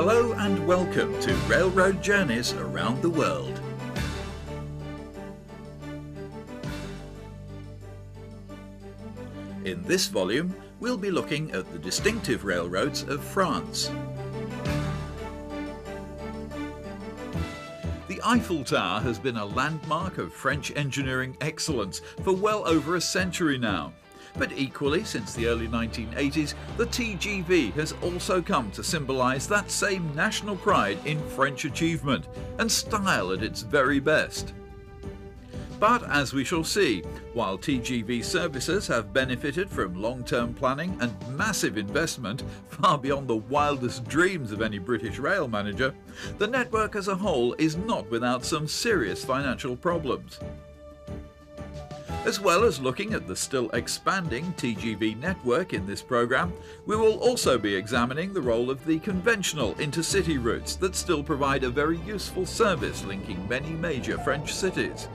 Hello and welcome to Railroad Journeys Around the World. In this volume, we'll be looking at the distinctive railroads of France. The Eiffel Tower has been a landmark of French engineering excellence for well over a century now. But equally, since the early 1980s, the TGV has also come to symbolise that same national pride in French achievement and style at its very best. But as we shall see, while TGV services have benefited from long-term planning and massive investment far beyond the wildest dreams of any British rail manager, the network as a whole is not without some serious financial problems. As well as looking at the still expanding TGV network in this programme, we will also be examining the role of the conventional intercity routes that still provide a very useful service linking many major French cities.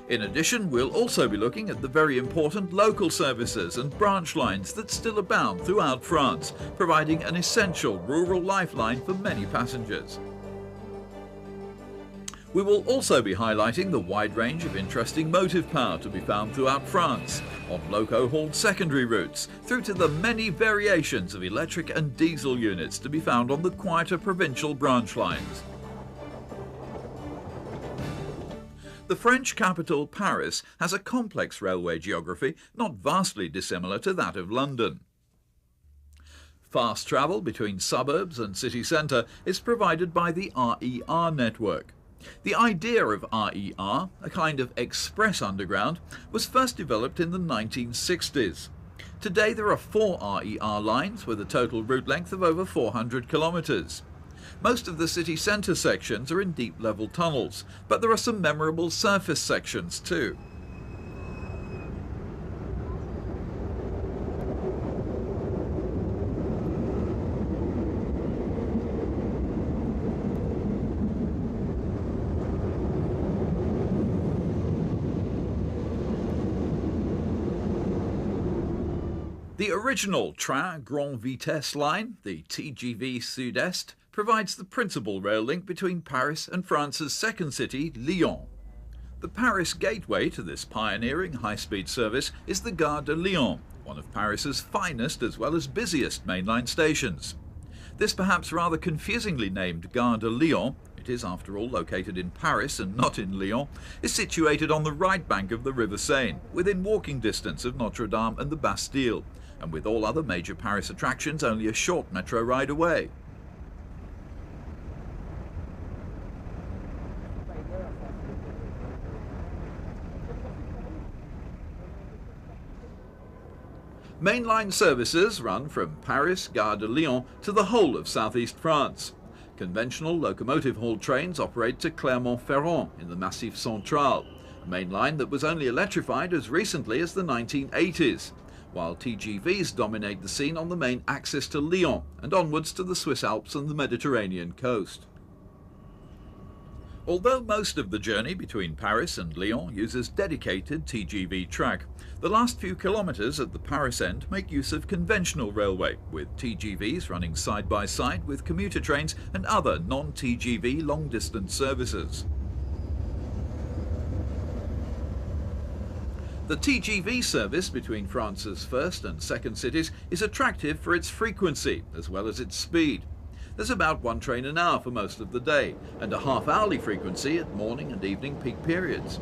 In addition, we'll also be looking at the very important local services and branch lines that still abound throughout France, providing an essential rural lifeline for many passengers. We will also be highlighting the wide range of interesting motive power to be found throughout France, on loco-hauled secondary routes, through to the many variations of electric and diesel units to be found on the quieter provincial branch lines. The French capital, Paris, has a complex railway geography not vastly dissimilar to that of London. Fast travel between suburbs and city centre is provided by the RER network. The idea of RER, a kind of express underground, was first developed in the 1960s. Today there are 4 RER lines with a total route length of over 400 kilometres. Most of the city centre sections are in deep level tunnels, but there are some memorable surface sections too. The original Train Grande Vitesse line, the TGV Sud-Est, provides the principal rail link between Paris and France's second city, Lyon. The Paris gateway to this pioneering high-speed service is the Gare de Lyon, one of Paris's finest as well as busiest mainline stations. This perhaps rather confusingly named Gare de Lyon, it is after all located in Paris and not in Lyon, is situated on the right bank of the River Seine, within walking distance of Notre Dame and the Bastille, and with all other major Paris attractions only a short metro ride away. Mainline services run from Paris Gare de Lyon to the whole of southeast France. Conventional locomotive-hauled trains operate to Clermont-Ferrand in the Massif Central, a main line that was only electrified as recently as the 1980s, while TGVs dominate the scene on the main axis to Lyon and onwards to the Swiss Alps and the Mediterranean coast. Although most of the journey between Paris and Lyon uses dedicated TGV track, the last few kilometres at the Paris end make use of conventional railway, with TGVs running side by side with commuter trains and other non-TGV long-distance services. The TGV service between France's first and second cities is attractive for its frequency as well as its speed. There's about 1 train an hour for most of the day, and a half-hourly frequency at morning and evening peak periods.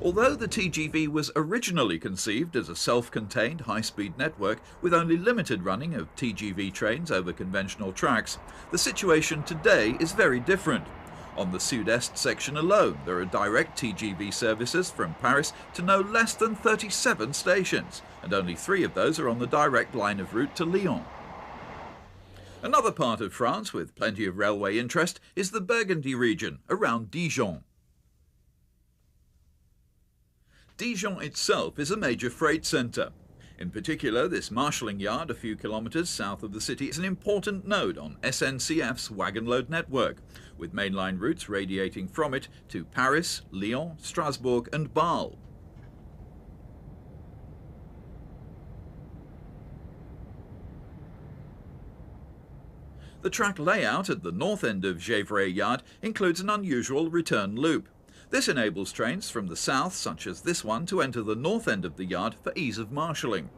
Although the TGV was originally conceived as a self-contained high-speed network with only limited running of TGV trains over conventional tracks, the situation today is very different. On the Sud-Est section alone, there are direct TGV services from Paris to no less than 37 stations, and only 3 of those are on the direct line of route to Lyon. Another part of France with plenty of railway interest is the Burgundy region around Dijon. Dijon itself is a major freight centre. In particular, this marshalling yard a few kilometres south of the city is an important node on SNCF's wagon load network, with mainline routes radiating from it to Paris, Lyon, Strasbourg and Bâle. The track layout at the north end of Gevrey Yard includes an unusual return loop. This enables trains from the south, such as this one, to enter the north end of the yard for ease of marshalling.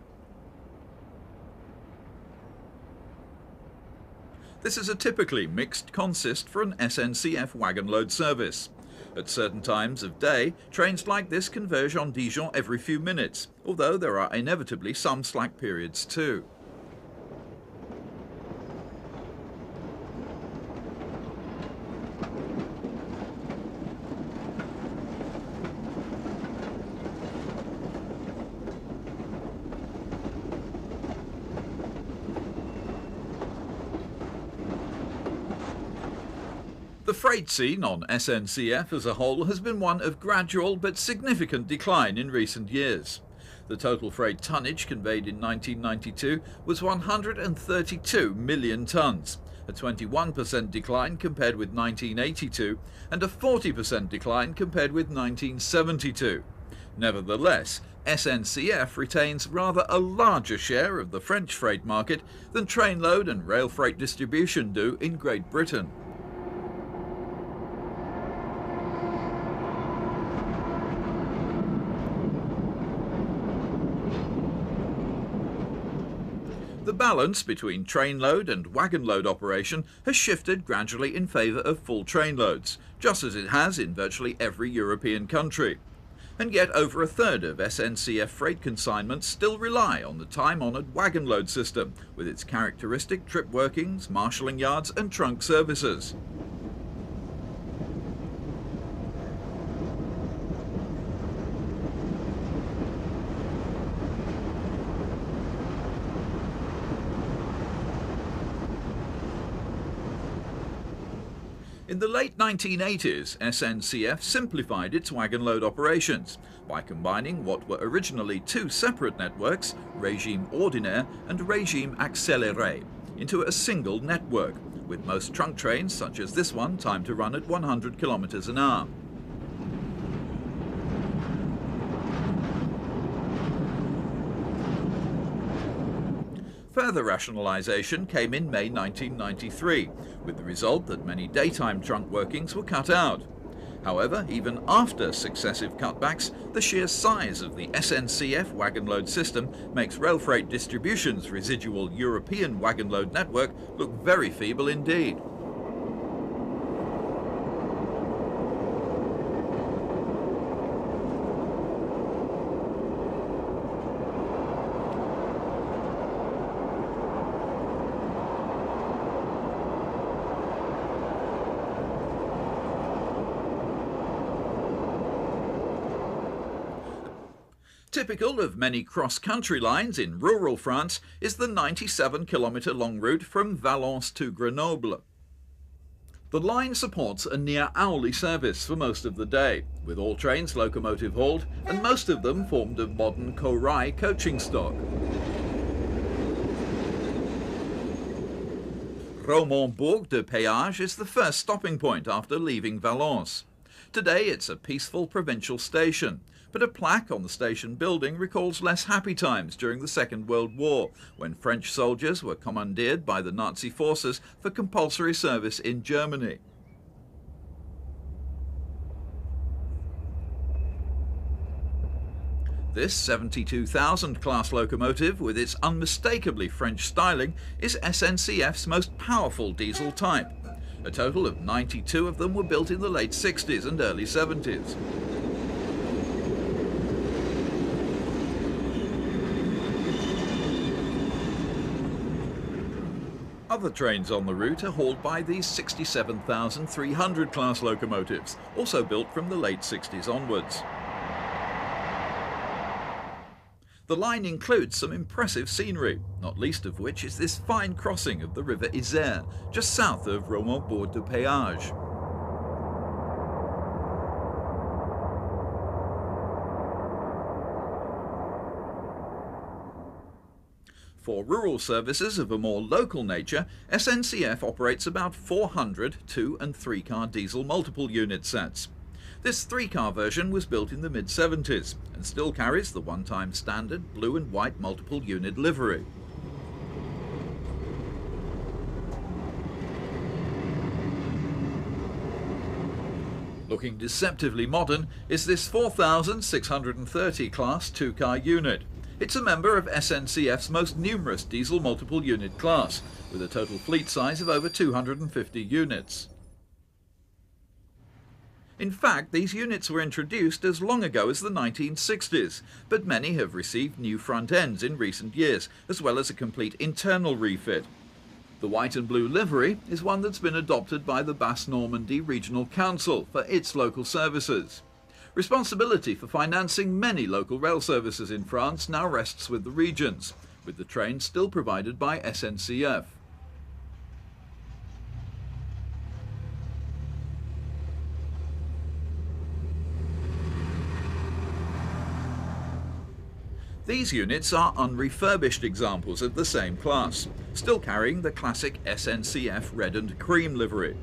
This is a typically mixed consist for an SNCF wagon load service. At certain times of day, trains like this converge on Dijon every few minutes, although there are inevitably some slack periods too. The freight scene on SNCF as a whole has been one of gradual but significant decline in recent years. The total freight tonnage conveyed in 1992 was 132 million tonnes, a 21% decline compared with 1982 and a 40% decline compared with 1972. Nevertheless, SNCF retains rather a larger share of the French freight market than trainload and rail freight distribution do in Great Britain. The balance between trainload and wagon load operation has shifted gradually in favour of full trainloads, just as it has in virtually every European country. And yet over a third of SNCF freight consignments still rely on the time-honoured wagon load system, with its characteristic trip workings, marshalling yards and trunk services. In the late 1980s, SNCF simplified its wagon load operations by combining what were originally two separate networks, Régime Ordinaire and Régime Accéléré, into a single network, with most trunk trains, such as this one, timed to run at 100 km an hour. Further rationalisation came in May 1993, with the result that many daytime trunk workings were cut out. However, even after successive cutbacks, the sheer size of the SNCF wagon load system makes Rail Freight Distribution's residual European wagon load network look very feeble indeed. Typical of many cross-country lines in rural France is the 97-kilometre-long route from Valence to Grenoble. The line supports a near-hourly service for most of the day, with all trains locomotive-hauled and most of them formed of modern Corail coaching stock. Romont-Bourg de Péage is the first stopping point after leaving Valence. Today it's a peaceful provincial station, but a plaque on the station building recalls less happy times during the Second World War, when French soldiers were commandeered by the Nazi forces for compulsory service in Germany. This 72,000 class locomotive, with its unmistakably French styling, is SNCF's most powerful diesel type. A total of 92 of them were built in the late 60s and early 70s. Other trains on the route are hauled by these 67,300 class locomotives, also built from the late 60s onwards. The line includes some impressive scenery, not least of which is this fine crossing of the river Isère, just south of Romont-Bourg de Péage. For rural services of a more local nature, SNCF operates about 400 2- and 3-car diesel multiple unit sets. This 3-car version was built in the mid-70s and still carries the one-time standard blue and white multiple unit livery. Looking deceptively modern is this 4630 class two-car unit. It's a member of SNCF's most numerous diesel multiple unit class, with a total fleet size of over 250 units. In fact, these units were introduced as long ago as the 1960s, but many have received new front ends in recent years, as well as a complete internal refit. The white and blue livery is one that's been adopted by the Basse Normandy Regional Council for its local services. Responsibility for financing many local rail services in France now rests with the regions, with the trains still provided by SNCF. These units are unrefurbished examples of the same class, still carrying the classic SNCF red and cream livery.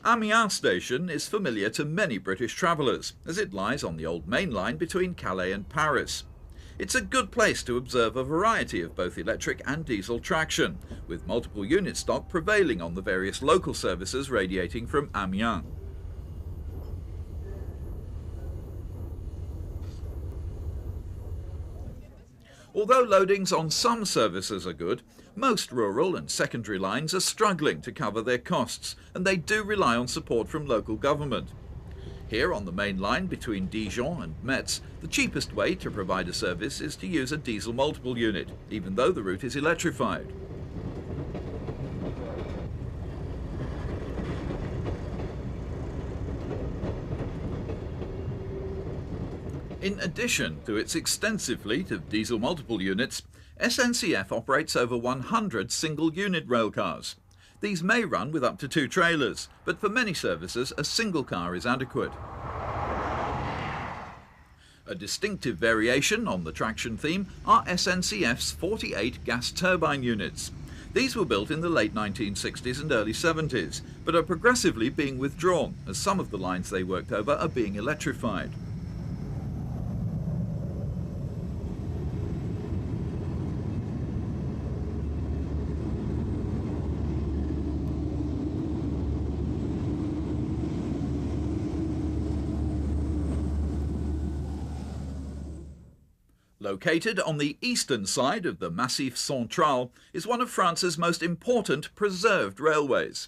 Amiens station is familiar to many British travellers, as it lies on the old main line between Calais and Paris. It's a good place to observe a variety of both electric and diesel traction, with multiple unit stock prevailing on the various local services radiating from Amiens. Although loadings on some services are good, most rural and secondary lines are struggling to cover their costs, and they do rely on support from local government. Here on the main line between Dijon and Metz, the cheapest way to provide a service is to use a diesel multiple unit, even though the route is electrified. In addition to its extensive fleet of diesel multiple units, SNCF operates over 100 single-unit railcars. These may run with up to 2 trailers, but for many services a single car is adequate. A distinctive variation on the traction theme are SNCF's 48 gas turbine units. These were built in the late 1960s and early 70s, but are progressively being withdrawn as some of the lines they worked over are being electrified. Located on the eastern side of the Massif Central is one of France's most important preserved railways.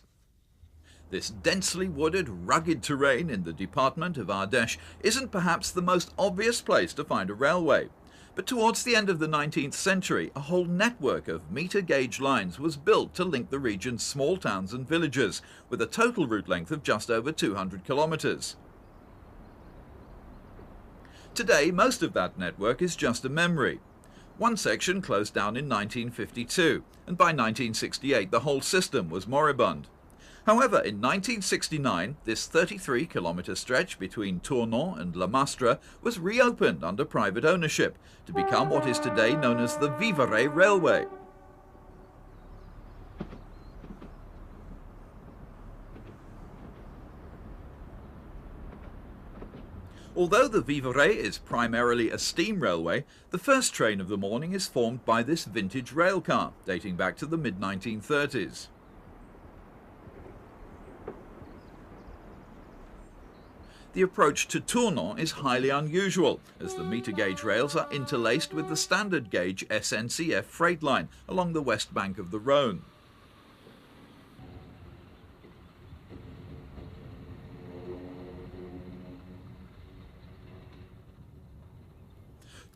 This densely wooded, rugged terrain in the department of Ardèche isn't perhaps the most obvious place to find a railway, but towards the end of the 19th century a whole network of meter-gauge lines was built to link the region's small towns and villages, with a total route length of just over 200 kilometres. Today, most of that network is just a memory. One section closed down in 1952, and by 1968 the whole system was moribund. However, in 1969, this 33-kilometre stretch between Tournon and La Mastre was reopened under private ownership to become what is today known as the Vivarais Railway. Although the Vivarais is primarily a steam railway, the first train of the morning is formed by this vintage railcar, dating back to the mid-1930s. The approach to Tournon is highly unusual, as the meter gauge rails are interlaced with the standard gauge SNCF freight line along the west bank of the Rhône.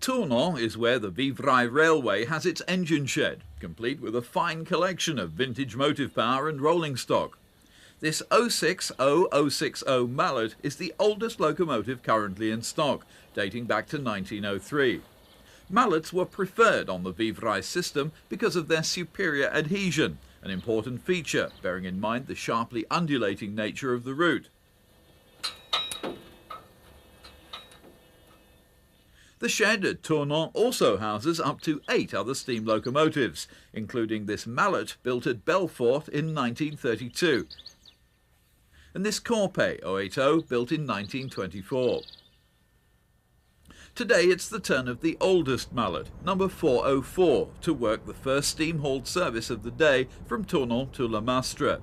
Tournon is where the Vivarais Railway has its engine shed, complete with a fine collection of vintage motive power and rolling stock. This 06060 Mallet is the oldest locomotive currently in stock, dating back to 1903. Mallets were preferred on the Vivarais system because of their superior adhesion, an important feature, bearing in mind the sharply undulating nature of the route. The shed at Tournon also houses up to 8 other steam locomotives, including this Mallet built at Belfort in 1932, and this Corpet 080 built in 1924. Today it's the turn of the oldest mallet, number 404, to work the first steam-hauled service of the day from Tournon to Le Mastre.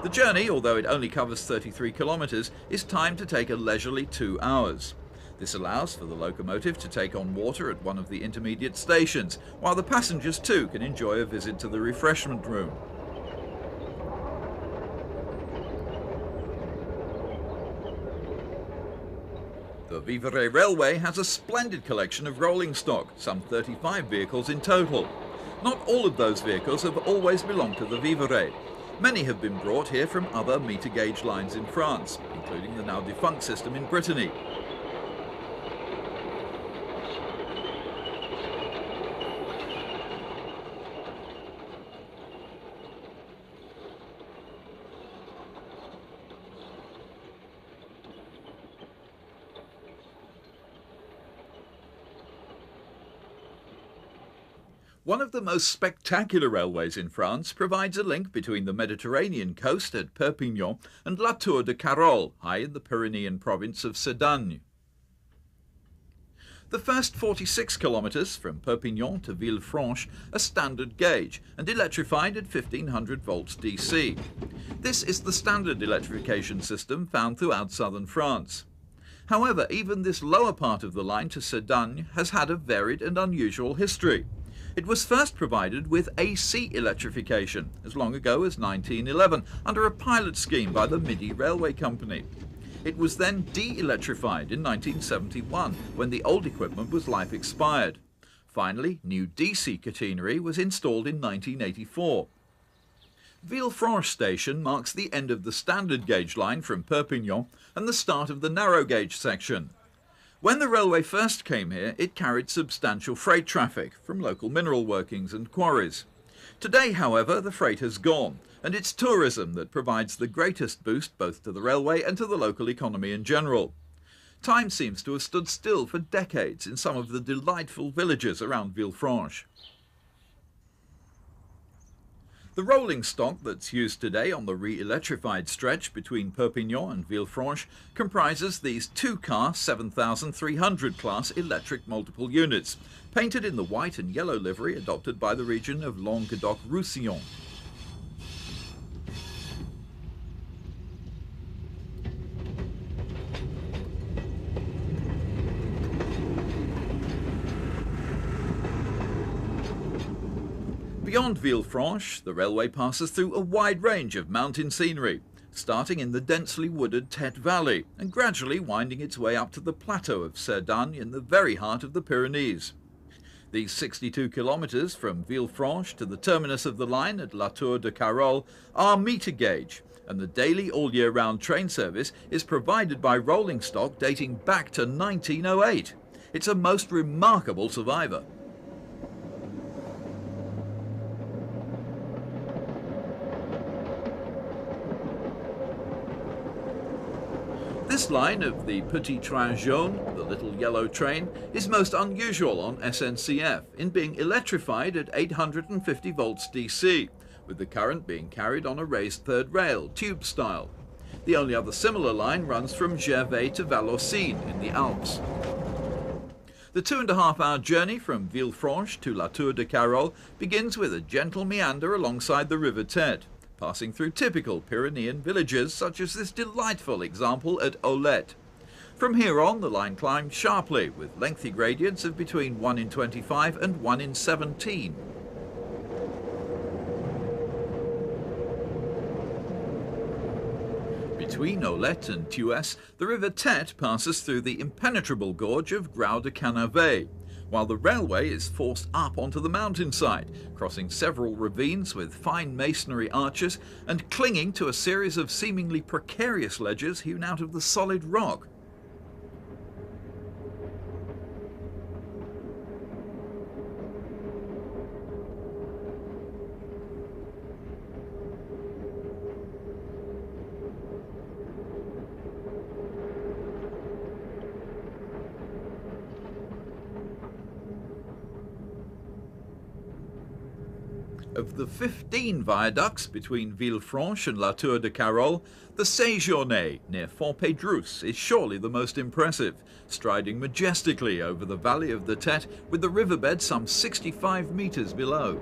The journey, although it only covers 33 kilometres, is timed to take a leisurely 2 hours. This allows for the locomotive to take on water at one of the intermediate stations, while the passengers too can enjoy a visit to the refreshment room. The Vivarais Railway has a splendid collection of rolling stock, some 35 vehicles in total. Not all of those vehicles have always belonged to the Vivarais. Many have been brought here from other meter gauge lines in France, including the now defunct system in Brittany. One of the most spectacular railways in France provides a link between the Mediterranean coast at Perpignan and La Tour de Carol, high in the Pyrenean province of Cerdagne. The first 46 kilometres from Perpignan to Villefranche are standard gauge and electrified at 1500 volts DC. This is the standard electrification system found throughout southern France. However, even this lower part of the line to Cerdagne has had a varied and unusual history. It was first provided with AC electrification as long ago as 1911 under a pilot scheme by the Midi Railway Company. It was then de-electrified in 1971 when the old equipment was life expired. Finally, new DC catenary was installed in 1984. Villefranche station marks the end of the standard gauge line from Perpignan and the start of the narrow gauge section. When the railway first came here, it carried substantial freight traffic from local mineral workings and quarries. Today, however, the freight has gone, and it's tourism that provides the greatest boost both to the railway and to the local economy in general. Time seems to have stood still for decades in some of the delightful villages around Villefranche. The rolling stock that's used today on the re-electrified stretch between Perpignan and Villefranche comprises these two-car 7300 class electric multiple units, painted in the white and yellow livery adopted by the region of Languedoc-Roussillon. Beyond Villefranche, the railway passes through a wide range of mountain scenery, starting in the densely wooded Tête Valley and gradually winding its way up to the plateau of Cerdagne in the very heart of the Pyrenees. These 62 kilometres from Villefranche to the terminus of the line at La Tour de Carol are meter gauge, and the daily all-year-round train service is provided by rolling stock dating back to 1908. It's a most remarkable survivor. This line of the Petit Train Jaune, the little yellow train, is most unusual on SNCF in being electrified at 850 volts DC, with the current being carried on a raised third rail, tube style. The only other similar line runs from Gervais to Vallorcine in the Alps. The 2.5-hour journey from Villefranche to La Tour de Carol begins with a gentle meander alongside the River Tête, passing through typical Pyrenean villages such as this delightful example at Olette. From here on, the line climbs sharply, with lengthy gradients of between 1 in 25 and 1 in 17. Between Olette and Thuès, the River Tête passes through the impenetrable gorge of Grau de Canavet, while the railway is forced up onto the mountainside, crossing several ravines with fine masonry arches and clinging to a series of seemingly precarious ledges hewn out of the solid rock. Of the 15 viaducts between Villefranche and La Tour de Carol, the Séjourné near Fontpédrousse is surely the most impressive, striding majestically over the valley of the Tête with the riverbed some 65 metres below.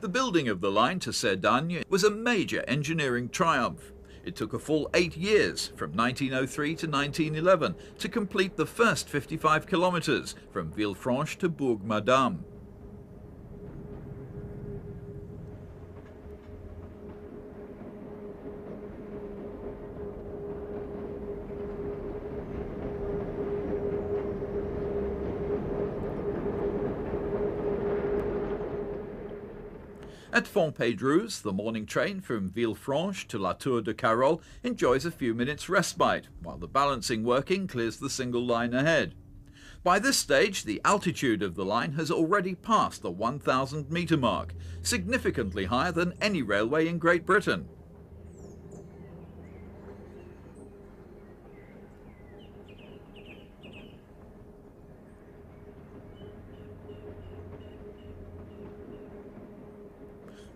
The building of the line to Cerdagne was a major engineering triumph. It took a full 8 years, from 1903 to 1911, to complete the first 55 kilometres from Villefranche to Bourg-Madame. At Fontpédrousse, the morning train from Villefranche to La Tour de Carol enjoys a few minutes respite, while the balancing working clears the single line ahead. By this stage, the altitude of the line has already passed the 1,000 metre mark, significantly higher than any railway in Great Britain.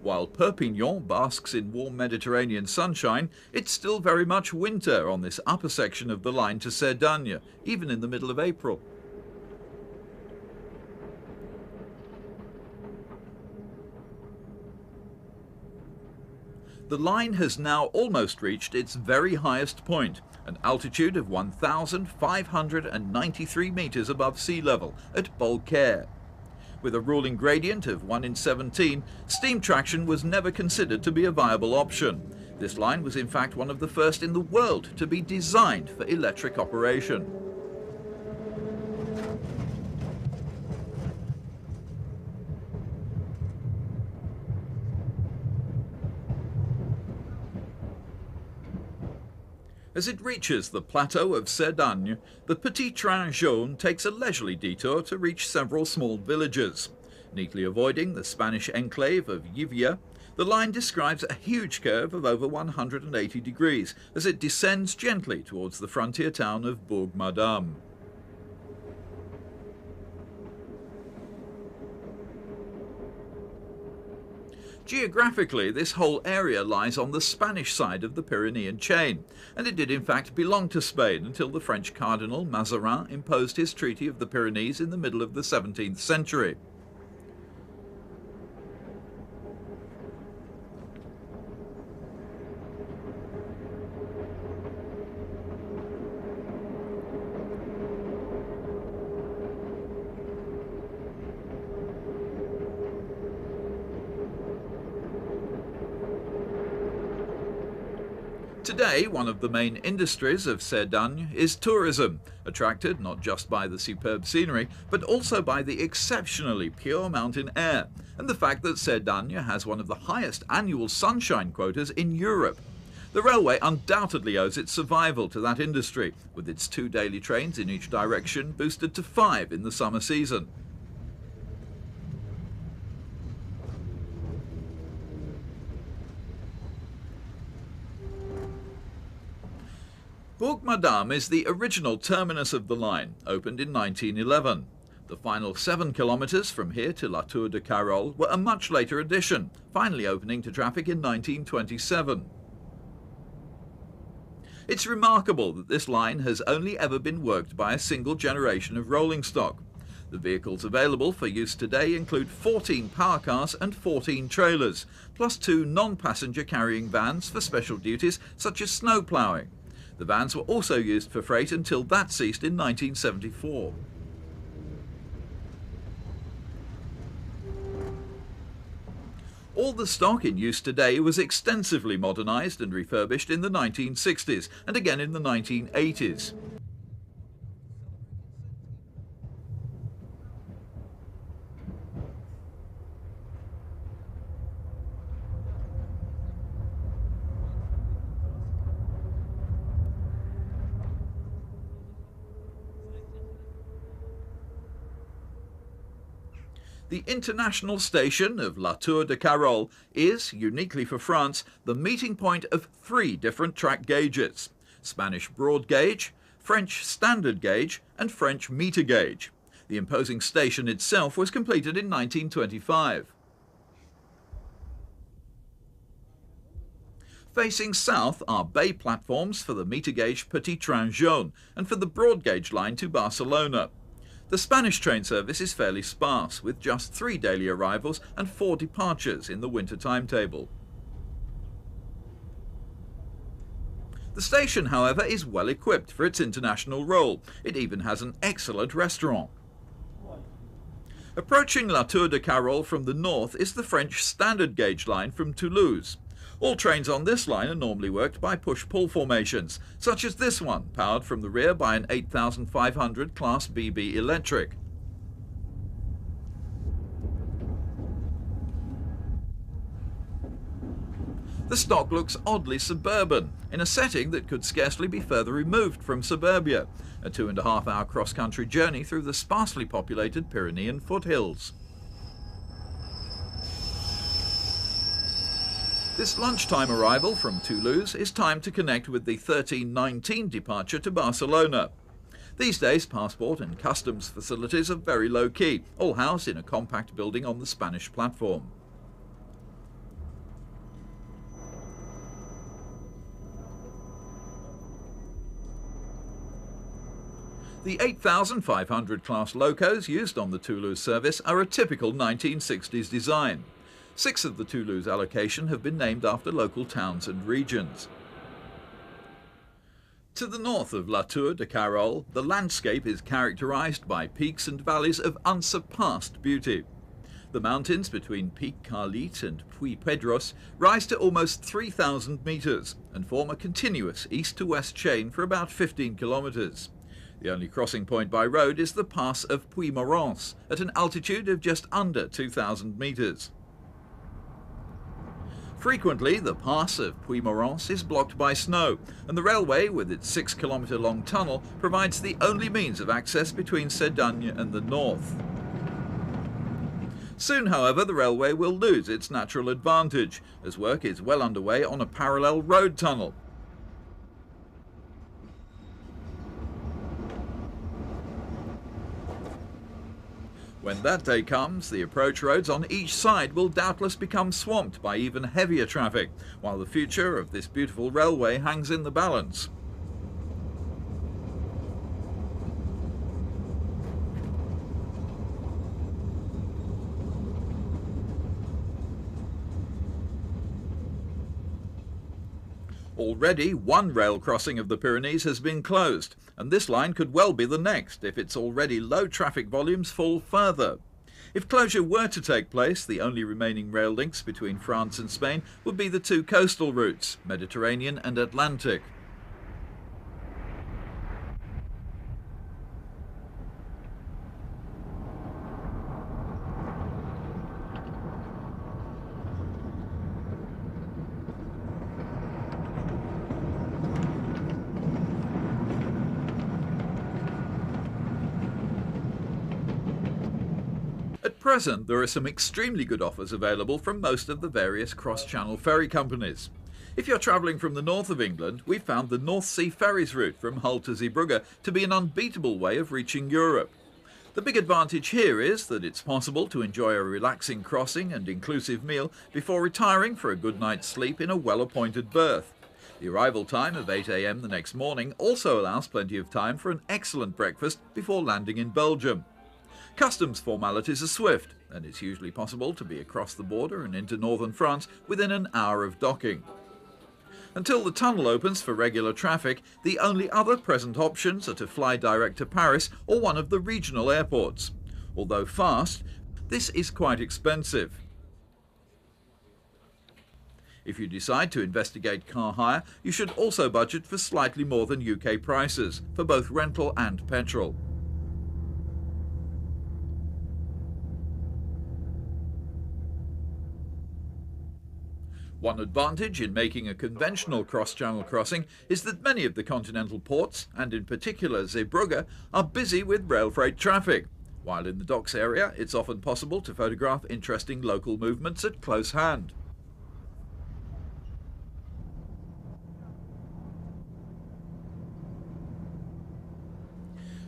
While Perpignan basks in warm Mediterranean sunshine, it's still very much winter on this upper section of the line to Cerdagne, even in the middle of April. The line has now almost reached its very highest point, an altitude of 1,593 metres above sea level at Beaucaire. With a ruling gradient of 1 in 17, steam traction was never considered to be a viable option. This line was in fact one of the first in the world to be designed for electric operation. As it reaches the plateau of Cerdagne, the Petit Train Jaune takes a leisurely detour to reach several small villages. Neatly avoiding the Spanish enclave of Yvia, the line describes a huge curve of over 180 degrees as it descends gently towards the frontier town of Bourg-Madame. Geographically, this whole area lies on the Spanish side of the Pyrenean chain, and it did in fact belong to Spain until the French Cardinal Mazarin imposed his Treaty of the Pyrenees in the middle of the 17th century. Today, one of the main industries of Cerdagne is tourism, attracted not just by the superb scenery, but also by the exceptionally pure mountain air, and the fact that Cerdagne has one of the highest annual sunshine quotas in Europe. The railway undoubtedly owes its survival to that industry, with its 2 daily trains in each direction boosted to 5 in the summer season. Bourg-Madame is the original terminus of the line, opened in 1911. The final 7 kilometres from here to La Tour de Carol were a much later addition, finally opening to traffic in 1927. It's remarkable that this line has only ever been worked by a single generation of rolling stock. The vehicles available for use today include 14 power cars and 14 trailers, plus 2 non-passenger carrying vans for special duties such as snow ploughing. The vans were also used for freight until that ceased in 1974. All the stock in use today was extensively modernised and refurbished in the 1960s and again in the 1980s. The international station of La Tour de Carol is, uniquely for France, the meeting point of three different track gauges: Spanish broad gauge, French standard gauge and French meter gauge. The imposing station itself was completed in 1925. Facing south are bay platforms for the meter gauge Petit Train Jaune and for the broad gauge line to Barcelona. The Spanish train service is fairly sparse, with just 3 daily arrivals and 4 departures in the winter timetable. The station, however, is well equipped for its international role. It even has an excellent restaurant. Approaching La Tour de Carol from the north is the French standard gauge line from Toulouse. All trains on this line are normally worked by push-pull formations, such as this one, powered from the rear by an 8500 Class BB electric. The stock looks oddly suburban, in a setting that could scarcely be further removed from suburbia, a 2.5-hour cross-country journey through the sparsely populated Pyrenean foothills. This lunchtime arrival from Toulouse is timed to connect with the 13:19 departure to Barcelona. These days, passport and customs facilities are very low-key, all housed in a compact building on the Spanish platform. The 8500 class locos used on the Toulouse service are a typical 1960s design. 6 of the Toulouse allocation have been named after local towns and regions. To the north of La Tour de Carol, the landscape is characterized by peaks and valleys of unsurpassed beauty. The mountains between Pic Carlit and Puy-Pedros rise to almost 3,000 meters and form a continuous east-to-west chain for about 15 kilometers. The only crossing point by road is the pass of Puy-Morens at an altitude of just under 2,000 meters. Frequently, the pass of Puy-Morens is blocked by snow, and the railway, with its 6-kilometre-long tunnel, provides the only means of access between Cerdagne and the north. Soon, however, the railway will lose its natural advantage, as work is well underway on a parallel road tunnel. When that day comes, the approach roads on each side will doubtless become swamped by even heavier traffic, while the future of this beautiful railway hangs in the balance. Already, one rail crossing of the Pyrenees has been closed, and this line could well be the next if its already low traffic volumes fall further. If closure were to take place, the only remaining rail links between France and Spain would be the 2 coastal routes, Mediterranean and Atlantic. At present, there are some extremely good offers available from most of the various cross-channel ferry companies. If you're travelling from the north of England, we've found the North Sea Ferries route from Hull to Zeebrugge to be an unbeatable way of reaching Europe. The big advantage here is that it's possible to enjoy a relaxing crossing and inclusive meal before retiring for a good night's sleep in a well-appointed berth. The arrival time of 8 AM the next morning also allows plenty of time for an excellent breakfast before landing in Belgium. Customs formalities are swift, and it's usually possible to be across the border and into northern France within an hour of docking. Until the tunnel opens for regular traffic, the only other present options are to fly direct to Paris or one of the regional airports. Although fast, this is quite expensive. If you decide to investigate car hire, you should also budget for slightly more than UK prices, for both rental and petrol. One advantage in making a conventional cross-channel crossing is that many of the continental ports, and in particular Zeebrugge, are busy with rail freight traffic, while in the docks area it's often possible to photograph interesting local movements at close hand.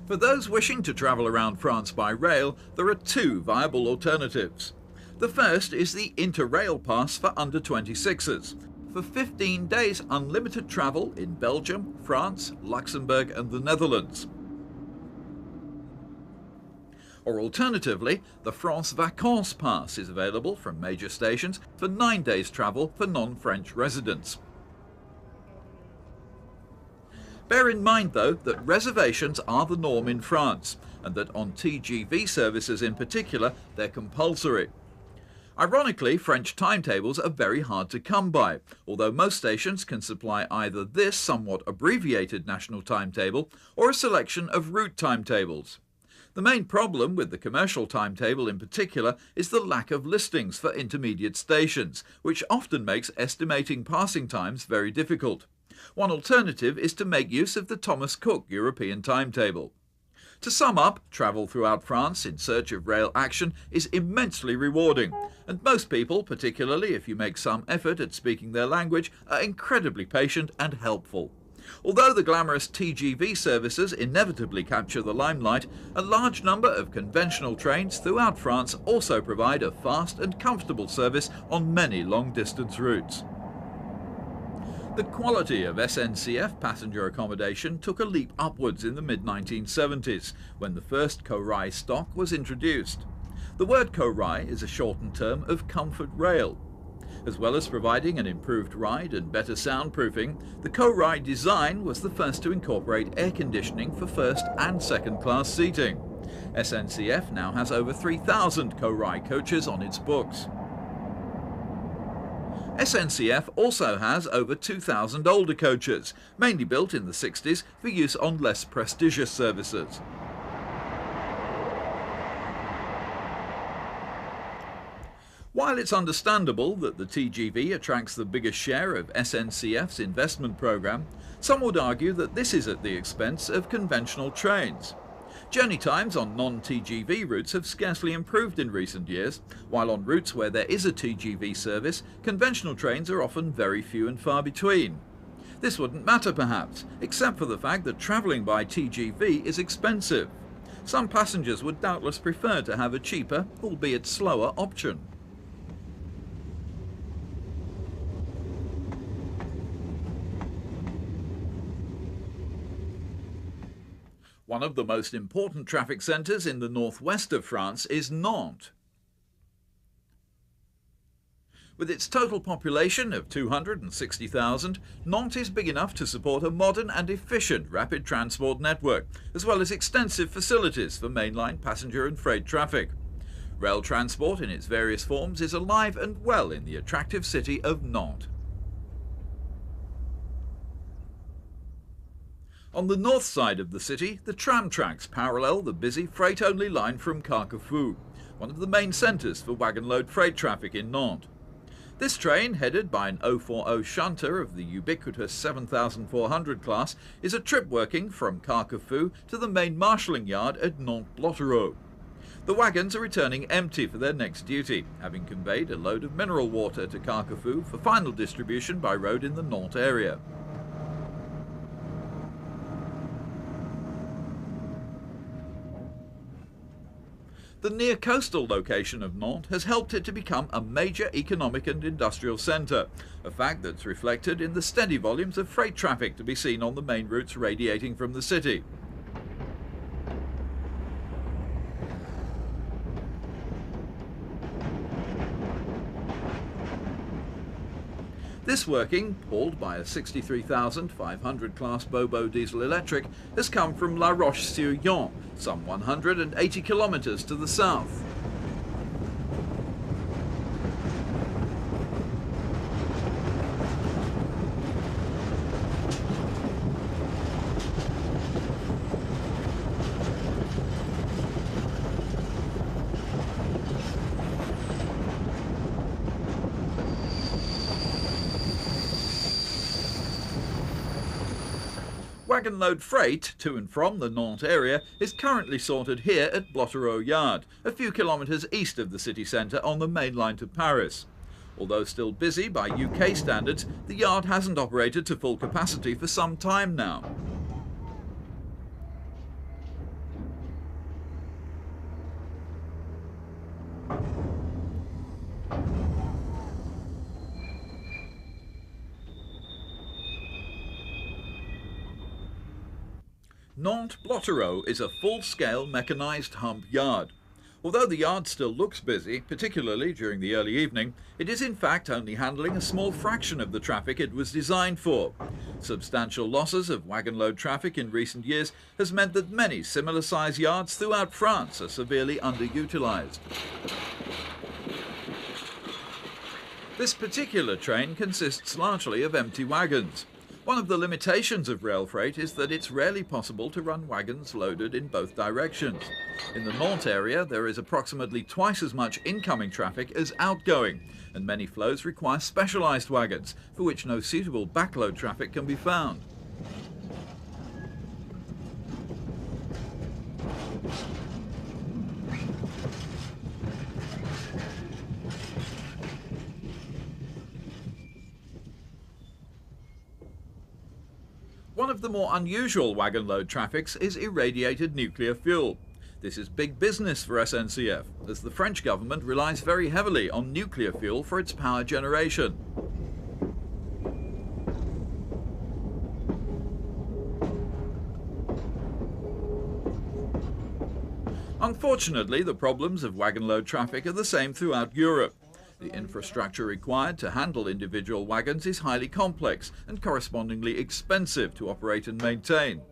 For those wishing to travel around France by rail, there are two viable alternatives. The first is the Interrail Pass for under 26ers. For 15 days unlimited travel in Belgium, France, Luxembourg and the Netherlands. Or alternatively, the France Vacances Pass is available from major stations for 9 days travel for non-French residents. Bear in mind though that reservations are the norm in France, and that on TGV services in particular they're compulsory. Ironically, French timetables are very hard to come by, although most stations can supply either this somewhat abbreviated national timetable or a selection of route timetables. The main problem with the commercial timetable in particular is the lack of listings for intermediate stations, which often makes estimating passing times very difficult. One alternative is to make use of the Thomas Cook European timetable. To sum up, travel throughout France in search of rail action is immensely rewarding, and most people, particularly if you make some effort at speaking their language, are incredibly patient and helpful. Although the glamorous TGV services inevitably capture the limelight, a large number of conventional trains throughout France also provide a fast and comfortable service on many long-distance routes. The quality of SNCF passenger accommodation took a leap upwards in the mid-1970s, when the first Corail stock was introduced. The word Corail is a shortened term of comfort rail. As well as providing an improved ride and better soundproofing, the Corail design was the first to incorporate air conditioning for first and second class seating. SNCF now has over 3,000 Corail coaches on its books. SNCF also has over 2,000 older coaches, mainly built in the 60s for use on less prestigious services. While it's understandable that the TGV attracts the biggest share of SNCF's investment programme, some would argue that this is at the expense of conventional trains. Journey times on non-TGV routes have scarcely improved in recent years, while on routes where there is a TGV service, conventional trains are often very few and far between. This wouldn't matter perhaps, except for the fact that travelling by TGV is expensive. Some passengers would doubtless prefer to have a cheaper, albeit slower, option. One of the most important traffic centres in the northwest of France is Nantes. With its total population of 260,000, Nantes is big enough to support a modern and efficient rapid transport network, as well as extensive facilities for mainline passenger and freight traffic. Rail transport in its various forms is alive and well in the attractive city of Nantes. On the north side of the city, the tram tracks parallel the busy freight-only line from Carquefou, one of the main centres for wagon-load freight traffic in Nantes. This train, headed by an 040 shunter of the ubiquitous 7400 class, is a trip working from Carquefou to the main marshalling yard at Nantes-Blottereau. The wagons are returning empty for their next duty, having conveyed a load of mineral water to Carquefou for final distribution by road in the Nantes area. The near-coastal location of Nantes has helped it to become a major economic and industrial centre, a fact that's reflected in the steady volumes of freight traffic to be seen on the main routes radiating from the city. This working, hauled by a 63,500 class Bobo diesel electric, has come from La Roche-sur-Yon, some 180 kilometres to the south. Wagon load freight to and from the Nantes area is currently sorted here at Blottereau Yard, a few kilometres east of the city centre on the main line to Paris. Although still busy by UK standards, the yard hasn't operated to full capacity for some time now. Nantes Blottereau is a full-scale mechanised hump yard. Although the yard still looks busy, particularly during the early evening, it is in fact only handling a small fraction of the traffic it was designed for. Substantial losses of wagon load traffic in recent years has meant that many similar-sized yards throughout France are severely underutilised. This particular train consists largely of empty wagons. One of the limitations of rail freight is that it's rarely possible to run wagons loaded in both directions. In the Nantes area, there is approximately twice as much incoming traffic as outgoing, and many flows require specialised wagons, for which no suitable backload traffic can be found. One of the more unusual wagon load traffics is irradiated nuclear fuel. This is big business for SNCF, as the French government relies very heavily on nuclear fuel for its power generation. Unfortunately, the problems of wagon load traffic are the same throughout Europe. The infrastructure required to handle individual wagons is highly complex and correspondingly expensive to operate and maintain.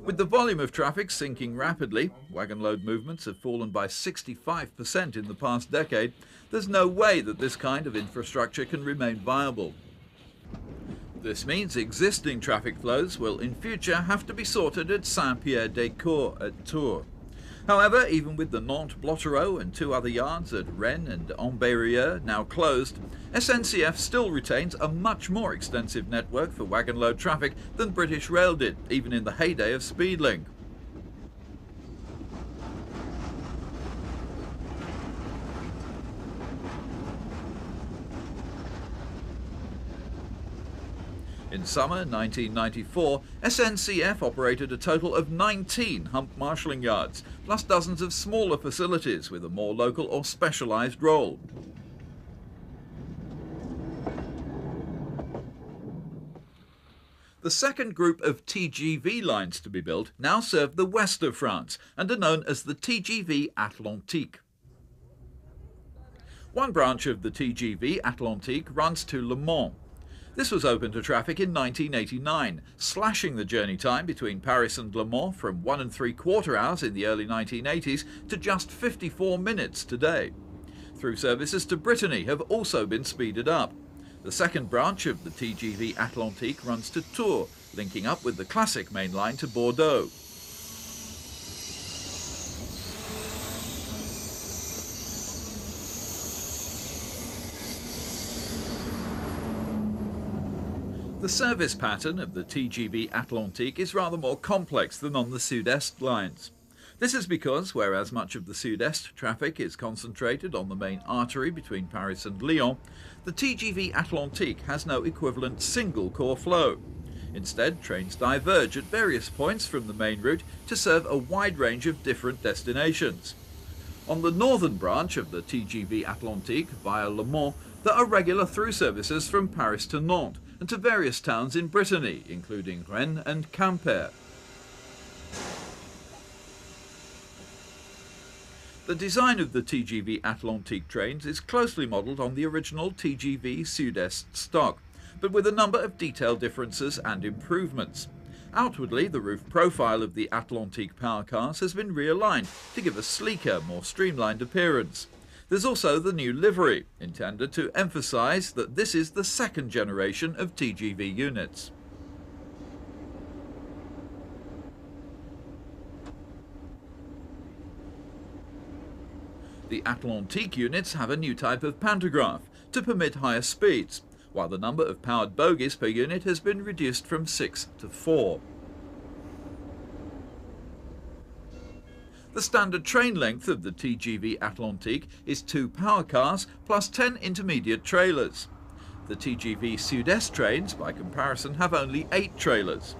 With the volume of traffic sinking rapidly, wagon load movements have fallen by 65% in the past decade. There's no way that this kind of infrastructure can remain viable. This means existing traffic flows will in future have to be sorted at Saint-Pierre-des-Corps at Tours. However, even with the Nantes Blottereau and two other yards at Rennes and Ambérieu now closed, SNCF still retains a much more extensive network for wagon load traffic than British Rail did, even in the heyday of Speedlink. In summer 1994, SNCF operated a total of 19 hump marshalling yards, plus dozens of smaller facilities with a more local or specialised role. The second group of TGV lines to be built now serve the west of France and are known as the TGV Atlantique. One branch of the TGV Atlantique runs to Le Mans. This was open to traffic in 1989, slashing the journey time between Paris and Le Mans from 1 3/4 hours in the early 1980s to just 54 minutes today. Through services to Brittany have also been speeded up. The second branch of the TGV Atlantique runs to Tours, linking up with the classic main line to Bordeaux. The service pattern of the TGV Atlantique is rather more complex than on the Sud-Est lines. This is because, whereas much of the Sud-Est traffic is concentrated on the main artery between Paris and Lyon, the TGV Atlantique has no equivalent single core flow. Instead, trains diverge at various points from the main route to serve a wide range of different destinations. On the northern branch of the TGV Atlantique via Le Mans, there are regular through services from Paris to Nantes and to various towns in Brittany, including Rennes and Quimper. The design of the TGV Atlantique trains is closely modelled on the original TGV Sud-Est stock, but with a number of detail differences and improvements. Outwardly, the roof profile of the Atlantique power cars has been realigned to give a sleeker, more streamlined appearance. There's also the new livery, intended to emphasise that this is the second generation of TGV units. The Atlantique units have a new type of pantograph to permit higher speeds, while the number of powered bogies per unit has been reduced from 6 to 4. The standard train length of the TGV Atlantique is 2 power cars plus 10 intermediate trailers. The TGV Sud-Est trains, by comparison, have only 8 trailers.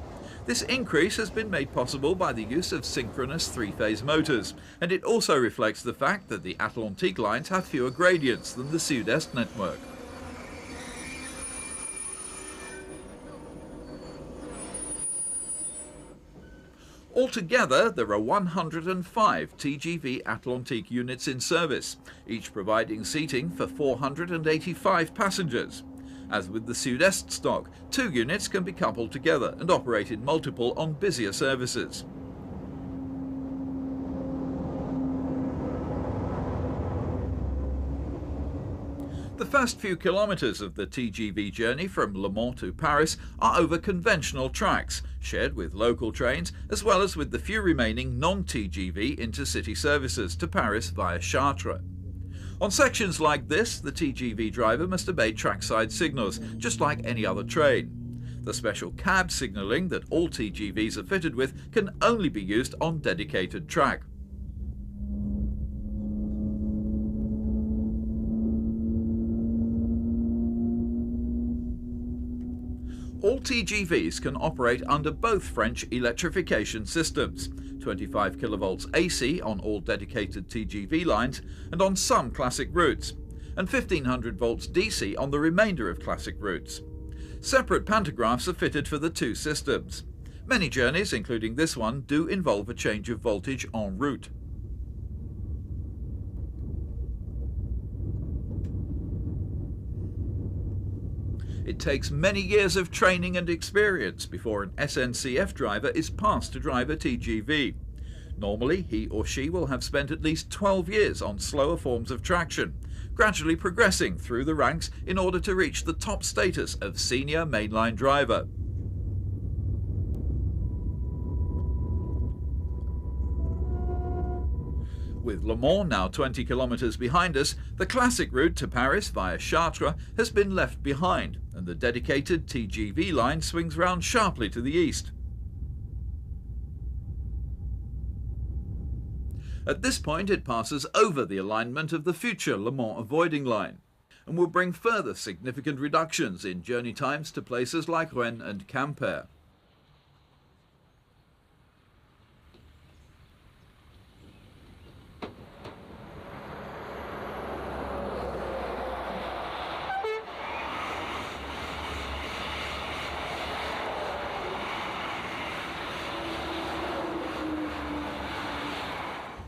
This increase has been made possible by the use of synchronous 3-phase motors, and it also reflects the fact that the Atlantique lines have fewer gradients than the Sud-Est network. Altogether, there are 105 TGV Atlantique units in service, each providing seating for 485 passengers. As with the Sud-Est stock, 2 units can be coupled together and operate in multiple on busier services. The first few kilometres of the TGV journey from Le Mans to Paris are over conventional tracks, shared with local trains, as well as with the few remaining non-TGV intercity services to Paris via Chartres. On sections like this, the TGV driver must obey trackside signals, just like any other train. The special cab signalling that all TGVs are fitted with can only be used on dedicated track. All TGVs can operate under both French electrification systems, 25 kV AC on all dedicated TGV lines and on some classic routes, and 1500 volts DC on the remainder of classic routes. Separate pantographs are fitted for the 2 systems. Many journeys, including this one, do involve a change of voltage en route. It takes many years of training and experience before an SNCF driver is passed to drive a TGV. Normally, he or she will have spent at least 12 years on slower forms of traction, gradually progressing through the ranks in order to reach the top status of senior mainline driver. With Le Mans now 20 kilometers behind us, the classic route to Paris via Chartres has been left behind, and the dedicated TGV line swings round sharply to the east. At this point, it passes over the alignment of the future Le Mans avoiding line, and will bring further significant reductions in journey times to places like Rennes and Quimper.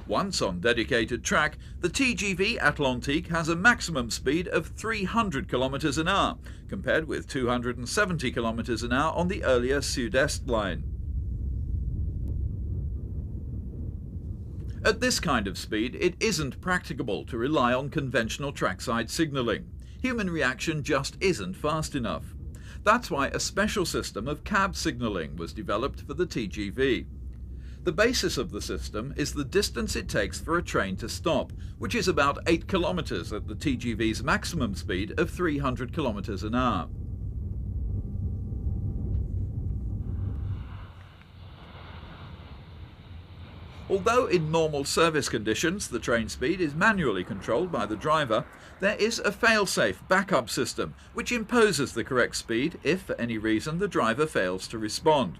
Once on dedicated track, the TGV Atlantique has a maximum speed of 300 km an hour, compared with 270 km an hour on the earlier Sud-Est line. At this kind of speed, it isn't practicable to rely on conventional trackside signalling. Human reaction just isn't fast enough. That's why a special system of cab signalling was developed for the TGV. The basis of the system is the distance it takes for a train to stop, which is about 8 kilometers at the TGV's maximum speed of 300 kilometers an hour. Although in normal service conditions the train speed is manually controlled by the driver, there is a fail-safe backup system which imposes the correct speed if for any reason the driver fails to respond.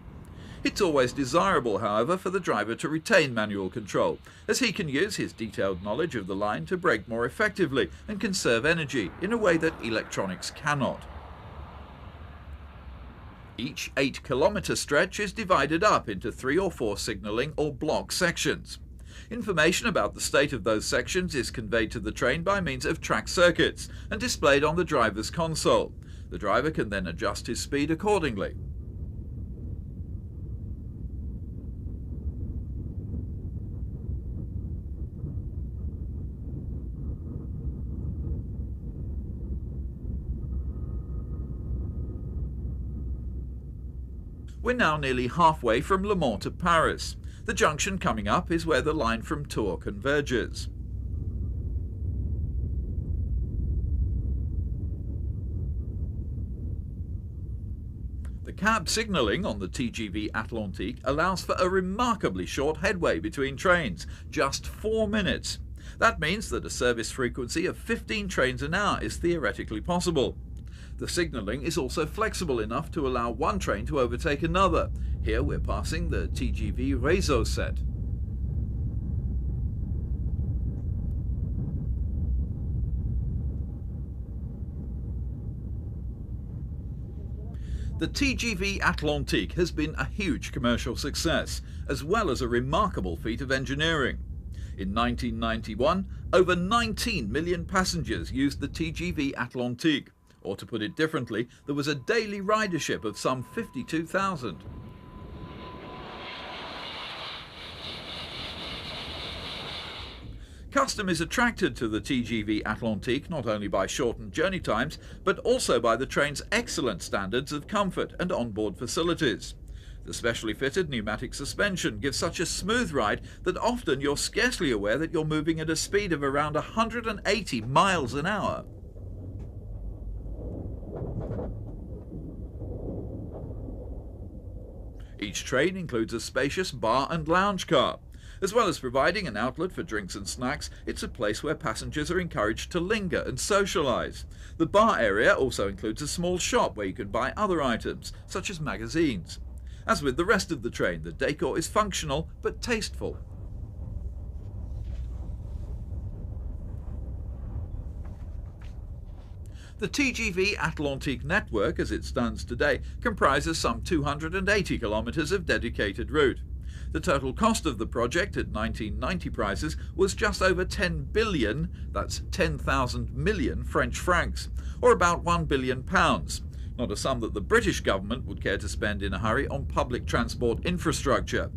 It's always desirable, however, for the driver to retain manual control, as he can use his detailed knowledge of the line to brake more effectively and conserve energy in a way that electronics cannot. Each 8-kilometre stretch is divided up into 3 or 4 signalling or block sections. Information about the state of those sections is conveyed to the train by means of track circuits and displayed on the driver's console. The driver can then adjust his speed accordingly. We're now nearly halfway from Le Mans to Paris. The junction coming up is where the line from Tours converges. The cab signalling on the TGV Atlantique allows for a remarkably short headway between trains, just 4 minutes. That means that a service frequency of 15 trains an hour is theoretically possible. The signalling is also flexible enough to allow one train to overtake another. Here we're passing the TGV Réseau set. The TGV Atlantique has been a huge commercial success, as well as a remarkable feat of engineering. In 1991, over 19 million passengers used the TGV Atlantique, or to put it differently, there was a daily ridership of some 52,000. Custom is attracted to the TGV Atlantique not only by shortened journey times, but also by the train's excellent standards of comfort and onboard facilities. The specially fitted pneumatic suspension gives such a smooth ride that often you're scarcely aware that you're moving at a speed of around 180 miles an hour. Each train includes a spacious bar and lounge car. As well as providing an outlet for drinks and snacks, it's a place where passengers are encouraged to linger and socialise. The bar area also includes a small shop where you can buy other items, such as magazines. As with the rest of the train, the decor is functional but tasteful. The TGV Atlantique network, as it stands today, comprises some 280 kilometres of dedicated route. The total cost of the project at 1990 prices was just over 10 billion, that's 10,000 million French francs, or about £1 billion. Not a sum that the British government would care to spend in a hurry on public transport infrastructure.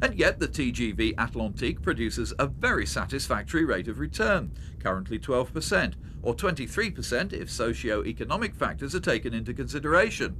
And yet the TGV Atlantique produces a very satisfactory rate of return, currently 12%, or 23% if socio-economic factors are taken into consideration.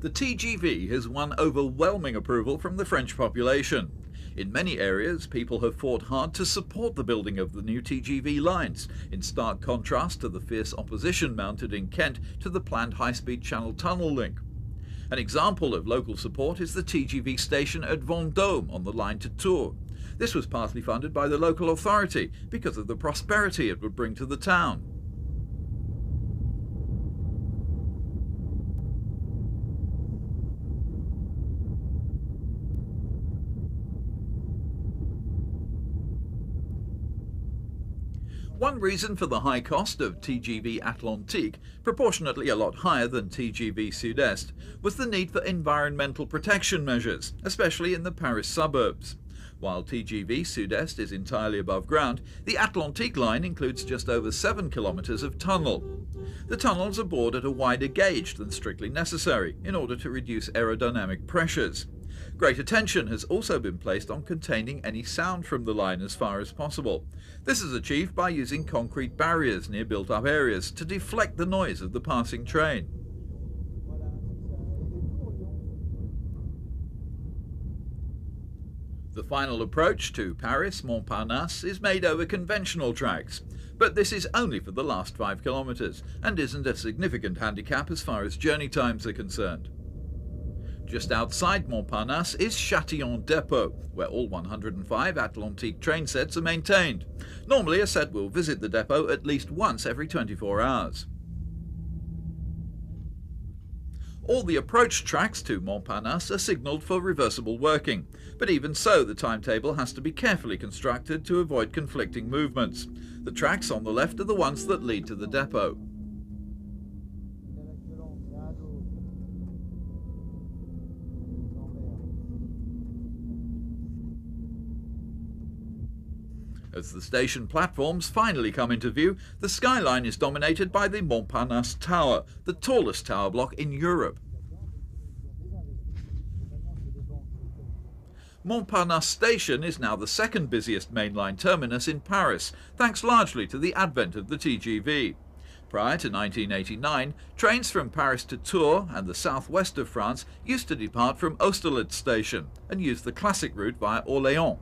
The TGV has won overwhelming approval from the French population. In many areas, people have fought hard to support the building of the new TGV lines, in stark contrast to the fierce opposition mounted in Kent to the planned high-speed Channel Tunnel link. An example of local support is the TGV station at Vendôme on the line to Tours. This was partly funded by the local authority because of the prosperity it would bring to the town. One reason for the high cost of TGV Atlantique, proportionately a lot higher than TGV Sud-Est, was the need for environmental protection measures, especially in the Paris suburbs. While TGV Sud-Est is entirely above ground, the Atlantique line includes just over 7 kilometres of tunnel. The tunnels are bored at a wider gauge than strictly necessary in order to reduce aerodynamic pressures. Great attention has also been placed on containing any sound from the line as far as possible. This is achieved by using concrete barriers near built-up areas to deflect the noise of the passing train. The final approach to Paris Montparnasse is made over conventional tracks, but this is only for the last 5 kilometres and isn't a significant handicap as far as journey times are concerned. Just outside Montparnasse is Châtillon Depot, where all 105 Atlantique train sets are maintained. Normally a set will visit the depot at least once every 24 hours. All the approach tracks to Montparnasse are signalled for reversible working, but even so the timetable has to be carefully constructed to avoid conflicting movements. The tracks on the left are the ones that lead to the depot. As the station platforms finally come into view, the skyline is dominated by the Montparnasse Tower, the tallest tower block in Europe. Montparnasse Station is now the second busiest mainline terminus in Paris, thanks largely to the advent of the TGV. Prior to 1989, trains from Paris to Tours and the southwest of France used to depart from Austerlitz Station and use the classic route via Orléans.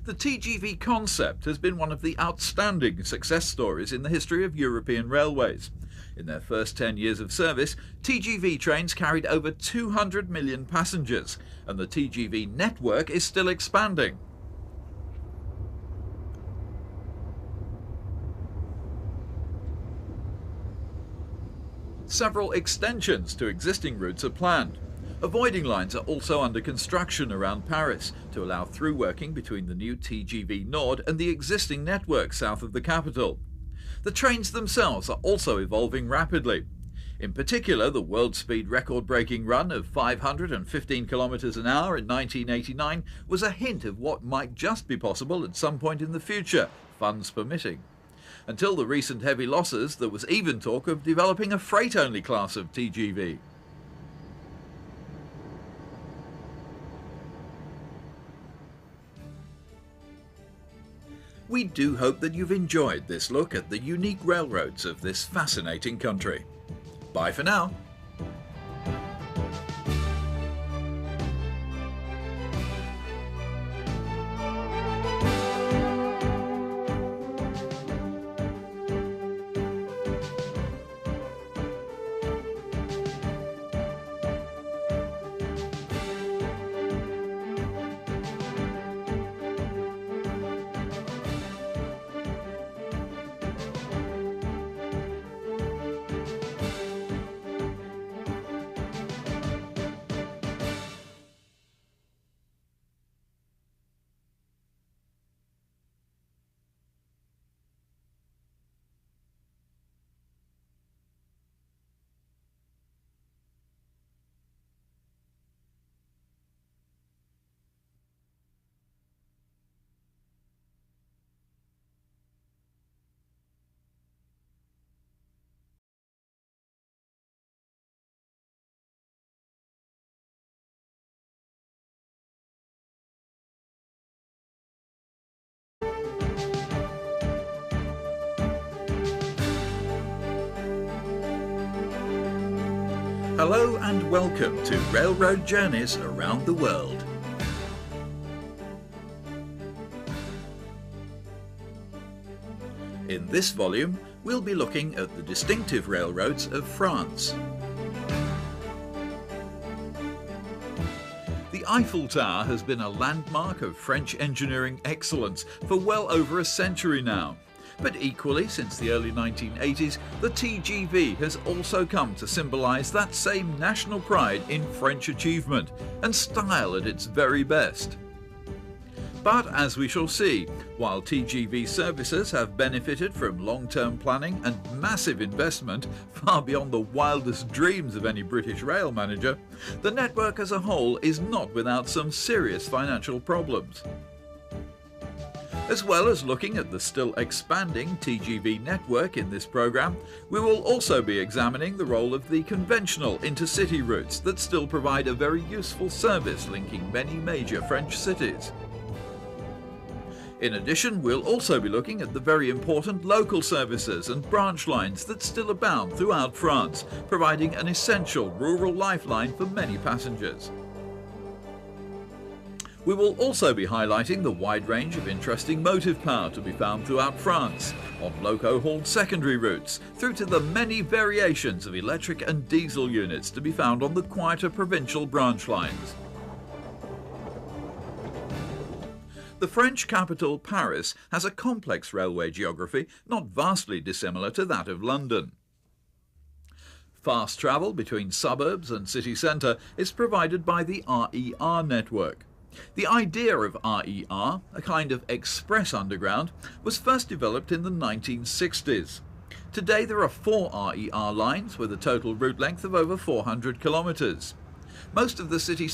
The TGV concept has been one of the outstanding success stories in the history of European railways. In their first 10 years of service, TGV trains carried over 200 million passengers, and the TGV network is still expanding. Several extensions to existing routes are planned. Avoiding lines are also under construction around Paris to allow through working between the new TGV Nord and the existing network south of the capital. The trains themselves are also evolving rapidly. In particular, the world speed record-breaking run of 515 kilometers an hour in 1989 was a hint of what might just be possible at some point in the future, funds permitting. Until the recent heavy losses, there was even talk of developing a freight-only class of TGV. We do hope that you've enjoyed this look at the unique railroads of this fascinating country. Bye for now. Hello and welcome to Railroad Journeys Around the World. In this volume, we'll be looking at the distinctive railroads of France. The Eiffel Tower has been a landmark of French engineering excellence for well over a century now. But equally, since the early 1980s, the TGV has also come to symbolise that same national pride in French achievement and style at its very best. But as we shall see, while TGV services have benefited from long-term planning and massive investment far beyond the wildest dreams of any British rail manager, the network as a whole is not without some serious financial problems. As well as looking at the still expanding TGV network in this programme, we will also be examining the role of the conventional intercity routes that still provide a very useful service linking many major French cities. In addition, we'll also be looking at the very important local services and branch lines that still abound throughout France, providing an essential rural lifeline for many passengers. We will also be highlighting the wide range of interesting motive power to be found throughout France, on loco-hauled secondary routes, through to the many variations of electric and diesel units to be found on the quieter provincial branch lines. The French capital, Paris, has a complex railway geography not vastly dissimilar to that of London. Fast travel between suburbs and city centre is provided by the RER network. The idea of RER, a kind of express underground, was first developed in the 1960s. Today there are 4 RER lines with a total route length of over 400 kilometres. Most of the city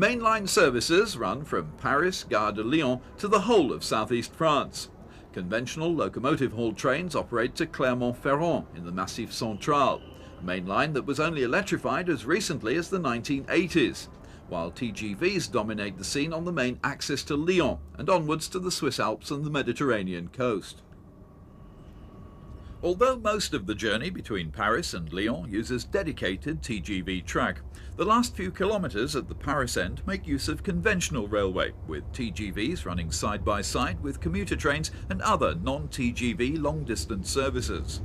Mainline services run from Paris, Gare de Lyon to the whole of southeast France. Conventional locomotive-hauled trains operate to Clermont-Ferrand in the Massif Central, a main line that was only electrified as recently as the 1980s, while TGVs dominate the scene on the main axis to Lyon and onwards to the Swiss Alps and the Mediterranean coast. Although most of the journey between Paris and Lyon uses dedicated TGV track, the last few kilometres at the Paris end make use of conventional railway, with TGVs running side by side with commuter trains and other non-TGV long-distance services.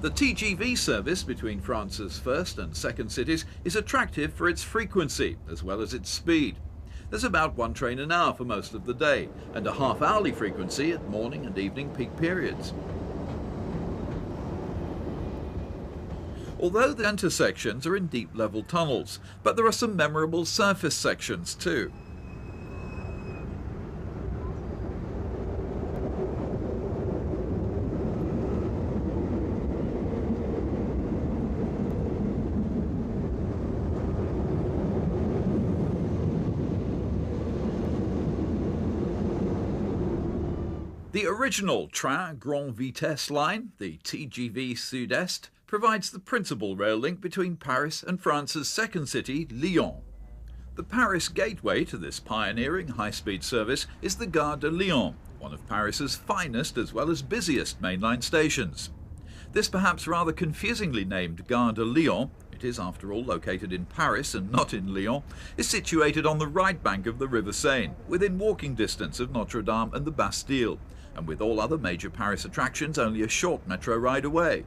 The TGV service between France's first and second cities is attractive for its frequency as well as its speed. There's about one train an hour for most of the day, and a half-hourly frequency at morning and evening peak periods. Although the intersections are in deep level tunnels, but there are some memorable surface sections too. The original Train Grande Vitesse line, the TGV Sud-Est, provides the principal rail link between Paris and France's second city, Lyon. The Paris gateway to this pioneering high-speed service is the Gare de Lyon, one of Paris's finest as well as busiest mainline stations. This perhaps rather confusingly named Gare de Lyon, it is after all located in Paris and not in Lyon, is situated on the right bank of the River Seine, within walking distance of Notre Dame and the Bastille, and with all other major Paris attractions only a short metro ride away.